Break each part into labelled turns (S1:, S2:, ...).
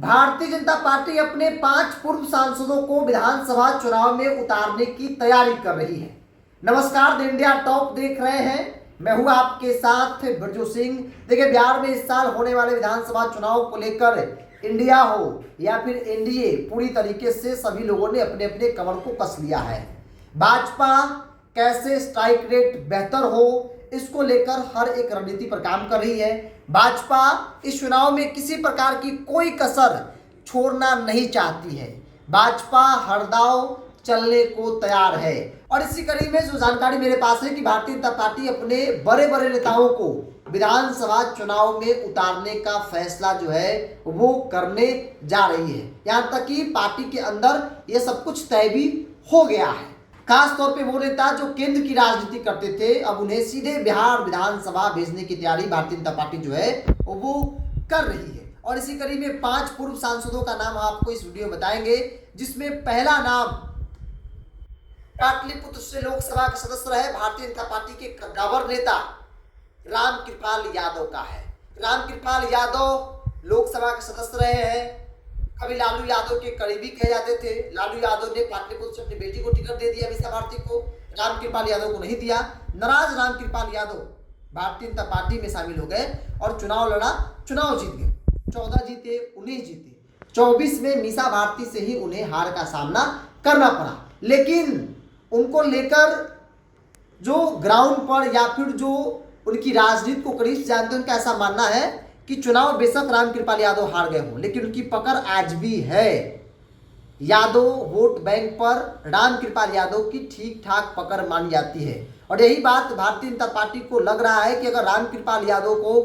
S1: Bharatiya Janata party अपने 5 पूर्व सांसदों को विधानसभा चुनाव में उतारने की तैयारी कर रही है। नमस्कार, द इंडिया टॉप देख रहे हैं। मैं हूं आपके साथ बिरजू सिंह। देखिए, बिहार में इस साल होने वाले विधानसभा चुनाव को लेकर इंडिया हो या फिर एनडीए, पूरी तरीके से सभी लोगों ने अपने अपने कमर को कस लिया है। भाजपा कैसे स्ट्राइक रेट बेहतर हो, इसको लेकर हर एक रणनीति पर काम कर रही है। भाजपा इस चुनाव में किसी प्रकार की कोई कसर छोड़ना नहीं चाहती है। भाजपा हर दांव चलने को तैयार है। और इसी कड़ी में जो जानकारी मेरे पास है कि भारतीय जनता पार्टी अपने बड़े बड़े नेताओं को विधानसभा चुनाव में उतारने का फैसला जो है वो करने जा रही है। यहां तक कि पार्टी के अंदर यह सब कुछ तय भी हो गया है। खास तौर पे वो नेता जो केंद्र की राजनीति करते थे, अब उन्हें सीधे बिहार विधानसभा भेजने की तैयारी भारतीय जनता पार्टी जो है वो कर रही है। और इसी कड़ी में 5 पूर्व सांसदों का नाम आपको इस वीडियो में बताएंगे, जिसमें पहला नाम पाटलिपुत्र से लोकसभा के सदस्य रहे भारतीय जनता पार्टी के कद्दावर नेता रामकृपाल यादव का है। रामकृपाल यादव लोकसभा के सदस्य रहे हैं। कभी लालू यादव के करीबी कहे जाते थे। लालू यादव ने पाटलिपुत्र से अपनी बेटी को टिकट दे दिया मीसा भारती को, रामकृपाल यादव को नहीं दिया। नाराज रामकृपाल यादव भारतीय जनता पार्टी में शामिल हो गए और चुनाव लड़ा, चुनाव जीत गए। 14 जीते, 19 जीते, 24 में मीसा भारती से ही उन्हें हार का सामना करना पड़ा। लेकिन उनको लेकर जो ग्राउंड पर या फिर जो उनकी राजनीति को करीब से जानते हैं, उनका ऐसा मानना है कि चुनाव बेशक रामकृपाल यादव हार गए हों, लेकिन उनकी पकड़ आज भी है। यादव वोट बैंक पर रामकृपाल यादव की ठीक ठाक पकड़ मानी जाती है। और यही बात भारतीय जनता पार्टी को लग रहा है कि अगर रामकृपाल यादव को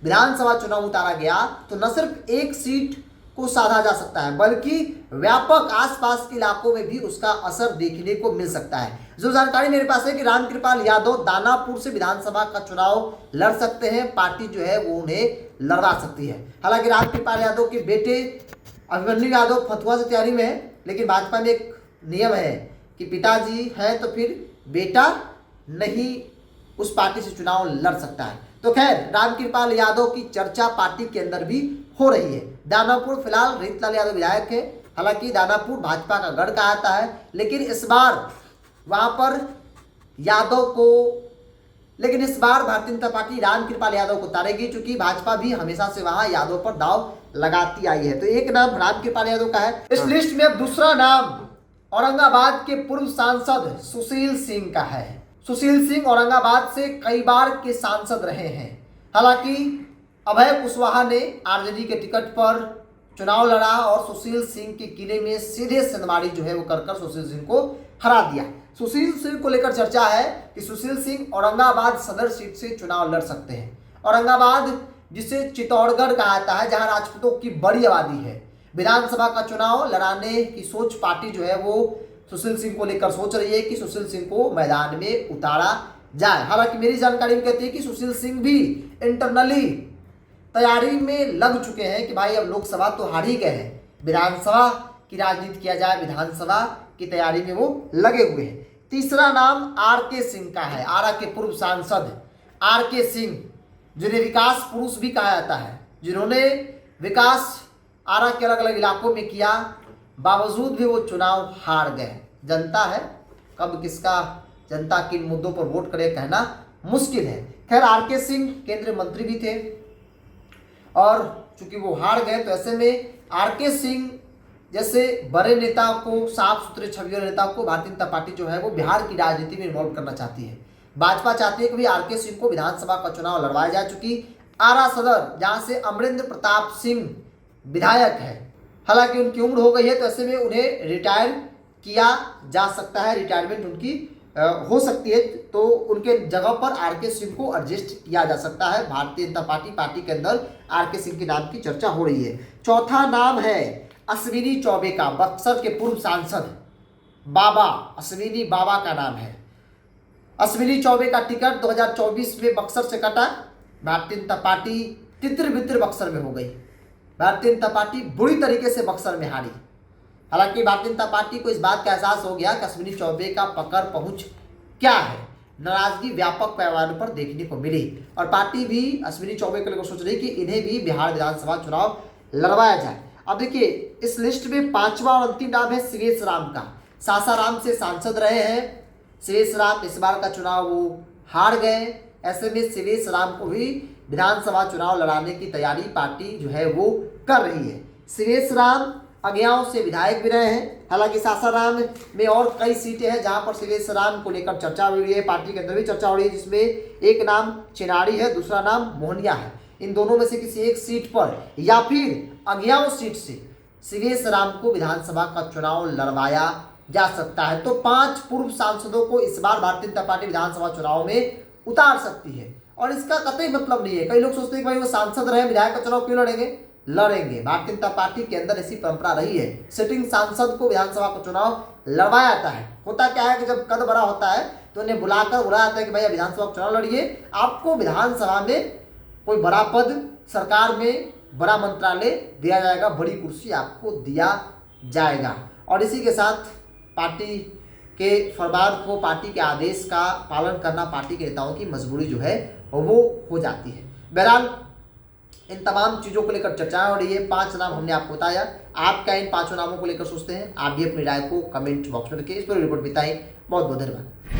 S1: विधानसभा चुनाव उतारा गया तो न सिर्फ एक सीट को साधा जा सकता है, बल्कि व्यापक आसपास के इलाकों में भी उसका असर देखने को मिल सकता है। जो जानकारी मेरे पास है कि रामकृपाल यादव दानापुर से विधानसभा का चुनाव लड़ सकते हैं। पार्टी जो है वो उन्हें लड़वा सकती है। हालांकि रामकृपाल यादव के बेटे अभिमन्यु यादव फतुहा से तैयारी में है, लेकिन भाजपा में एक नियम है कि पिताजी है तो फिर बेटा नहीं उस पार्टी से चुनाव लड़ सकता है। तो खैर, रामकृपाल यादव की चर्चा पार्टी के अंदर भी हो रही है। दानापुर फिलहाल रीतलाल यादव विधायक है। हालांकि दानापुर भाजपा का गढ़ कहा जाता है, लेकिन इस बार वहां पर यादव को इस बार भारतीय जनता पार्टी रामकृपाल यादव को उतारेगी, क्योंकि भाजपा भी हमेशा से वहां यादव पर दाव लगाती आई है। तो एक नाम रामकृपाल यादव का है इस लिस्ट में। अब दूसरा नाम औरंगाबाद के पूर्व सांसद सुशील सिंह का है। सुशील सिंह औरंगाबाद से कई बार के सांसद रहे हैं। हालांकि अभय कुशवाहा ने आरजेडी के टिकट पर चुनाव लड़ा और सुशील सिंह के किले में सीधे सिंधमारी जो है वो कर सुशील सिंह को हरा दिया। सुशील सिंह को लेकर चर्चा है कि सुशील सिंह औरंगाबाद सदर सीट से चुनाव लड़ सकते हैं। औरंगाबाद जिसे चित्तौड़गढ़ कहा जाता है, जहां राजपूतों की बड़ी आबादी है, विधानसभा का चुनाव लड़ाने की सोच पार्टी जो है वो सुशील सिंह को लेकर सोच रही है कि सुशील सिंह को मैदान में उतारा जाए। हालांकि मेरी जानकारी में कहती है कि सुशील सिंह भी इंटरनली तैयारी में लग चुके हैं कि भाई अब लोकसभा तो हार ही गए हैं, विधानसभा की राजनीति किया जाए, विधानसभा की तैयारी में वो लगे हुए हैं। तीसरा नाम आरके सिंह का है। आरा के पूर्व सांसद आरके सिंह, जिन्हें विकास पुरुष भी कहा जाता है, जिन्होंने विकास आरा के अलग अलग इलाकों में किया, बावजूद भी वो चुनाव हार गए। जनता है, कब किसका जनता किन मुद्दों पर वोट करे कहना मुश्किल है। खैर, आरके सिंह केंद्रीय मंत्री भी थे और चूंकि वो हार गए, तो ऐसे में आरके सिंह जैसे बड़े नेता को, साफ सुथरे छवि वाले नेता को भारतीय जनता पार्टी जो है वो बिहार की राजनीति में इन्वॉल्व करना चाहती है। भाजपा चाहती है कि आरके सिंह को विधानसभा का चुनाव लड़वाया जाए, चूंकि आरा सदर जहां से अमरेंद्र प्रताप सिंह विधायक है, हालांकि उनकी उम्र हो गई है, तो ऐसे में उन्हें रिटायर किया जा सकता है, रिटायरमेंट उनकी हो सकती है, तो उनके जगह पर आरके सिंह को एडजस्ट किया जा सकता है। भारतीय जनता पार्टी के अंदर आरके सिंह के नाम की चर्चा हो रही है। चौथा नाम है अश्विनी चौबे का, बक्सर के पूर्व सांसद बाबा, अश्विनी बाबा का नाम है। अश्विनी चौबे का टिकट 2024 में बक्सर से कटा। भारतीय जनता पार्टी तितर बितर बक्सर में हो गई। भारतीय जनता पार्टी बुरी तरीके से बक्सर में हारी। हालांकि भारतीय जनता पार्टी को इस बात का एहसास हो गया कि अश्विनी चौबे का पकड़ पहुंच क्या है। नाराजगी व्यापक पैमाने पर देखने को मिली और पार्टी भी अश्विनी चौबे को लेकर सोच रही कि इन्हें भी बिहार विधानसभा चुनाव लड़वाया जाए। अब देखिए इस लिस्ट में पांचवा और अंतिम नाम है सीवेश राम का। सासाराम से सांसद रहे हैं सीवेश राम। इस बार का चुनाव वो हार गए। ऐसे में सीवेश राम को भी विधानसभा चुनाव लड़ाने की तैयारी पार्टी जो है वो कर रही है। सीवेश राम अज्ञाओं से विधायक भी रहे हैं। हालांकि सासाराम में और कई सीटें हैं जहां पर सीवेश राम को लेकर चर्चा हो रही है, पार्टी के अंदर भी चर्चा हो रही है, जिसमें एक नाम चिनाड़ी है, दूसरा नाम मोहनिया है। इन दोनों में से किसी एक सीट पर या फिर अज्ञाओं सीट से सीवेश राम को विधानसभा का चुनाव लड़वाया जा सकता है। तो 5 पूर्व सांसदों को इस बार भारतीय जनता पार्टी विधानसभा चुनाव में उतार सकती है। और इसका कतई मतलब नहीं है, कई लोग सोचते हैं कि भाई वो सांसद रहे, विधायक का चुनाव क्यों लड़ेंगे? लड़ेंगे। भारतीय जनता पार्टी के अंदर ऐसी परंपरा रही है, सिटिंग सांसद को विधानसभा का चुनाव लड़वाया जाता है। होता क्या है कि जब कद बड़ा होता है तो उन्हें बुलाकर बुलाया जाता है कि भाई विधानसभा का चुनाव लड़िए, आपको विधानसभा में कोई बड़ा पद, सरकार में बड़ा मंत्रालय दिया जाएगा, बड़ी कुर्सी आपको दिया जाएगा। और इसी के साथ पार्टी के फरमान को, पार्टी के आदेश का पालन करना पार्टी के नेताओं की मजबूरी जो है वो हो जाती है। बहरहाल इन तमाम चीज़ों को लेकर चर्चा हो रही है। 5 नाम हमने आपको बताया। आप क्या इन 5 नामों को लेकर सोचते हैं? आप भी अपनी राय को कमेंट बॉक्स में रखिए। इस पर रिपोर्ट बताएं। बहुत बहुत धन्यवाद।